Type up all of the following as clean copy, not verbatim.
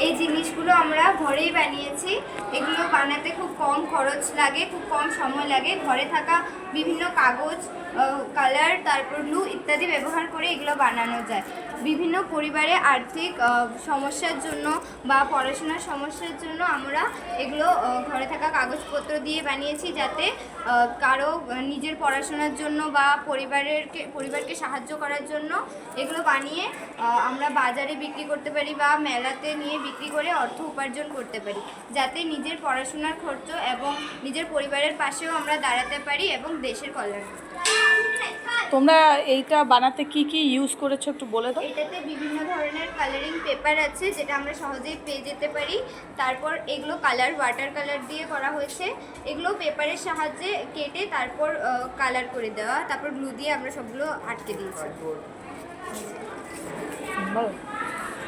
এই জিনিসগুলো আমরা ঘরেই বানিয়েছি। এগুলো বানাতে খুব কম খরচ লাগে, খুব কম সময় লাগে। ঘরে থাকা বিভিন্ন কাগজ, কালার, তারপর গ্লু ইত্যাদি ব্যবহার করে এগুলো বানানো যায়। বিভিন্ন পরিবারে আর্থিক সমস্যার জন্য বা পড়াশোনার সমস্যার জন্য আমরা এগুলো ঘরে থাকা কাগজপত্র দিয়ে বানিয়েছি, যাতে কারো নিজের পড়াশোনার জন্য বা পরিবারকে সাহায্য করার জন্য এগুলো বানিয়ে আমরা বাজারে বিক্রি করতে পারি বা মেলাতে নিয়ে বিক্রি করে অর্থ উপার্জন করতে পারি, যাতে নিজের পড়াশোনার খরচ এবং নিজের পরিবারের পাশেও আমরা দাঁড়াতে পারি এবং দেশের কল্যাণ। তোমরা এইটা বানাতে কি কি ইউজ করেছো একটু বলে দাও। এটাতে বিভিন্ন ধরনের কালারিং পেপার আছে, যেটা আমরা সহজেই পেয়ে যেতে পারি। তারপর এগুলো ওয়াটার কালার দিয়ে করা হয়েছে। এগুলো পেপারের সাহায্যে কেটে তারপর কালার করে দেওয়া, তারপর গ্লু দিয়ে আমরা সবগুলো আটকে দিয়েছি।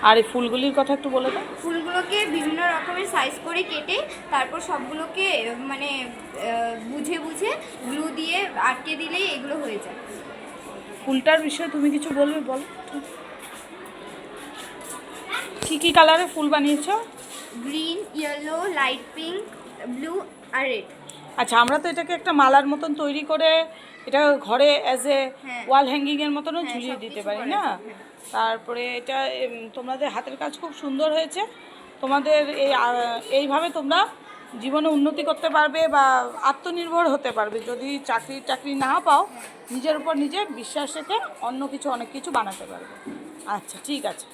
আর এই ফুলগুলির কথা একটু বলে দাও। ফুলগুলোকে বিভিন্ন রকমের সাইজ করে কেটে তারপর সবগুলোকে মানে বুঝে বুঝে গ্লু দিয়ে আটকে দিলেই এগুলো হয়ে যায়। ফুলটার বিষয়ে তুমি কিছু বলবে, বলো। কি কালারের ফুল বানিয়েছো? Green, yellow, light pink, blue আর রেড। আচ্ছা, আমরা তো এটাকে একটা মালার মতন তৈরি করে এটা ঘরে অ্যাজ এ ওয়াল হ্যাঙ্গিংয়ের মতনও ঝুলিয়ে দিতে পারি না? তারপরে এটা তোমাদের হাতের কাজ খুব সুন্দর হয়েছে। তোমাদের এইভাবে তোমরা জীবনে উন্নতি করতে পারবে বা আত্মনির্ভর হতে পারবে। যদি চাকরি না পাও, নিজের উপর নিজে বিশ্বাস রেখে অন্য কিছু অনেক কিছু বানাতে পারবে। আচ্ছা, ঠিক আছে।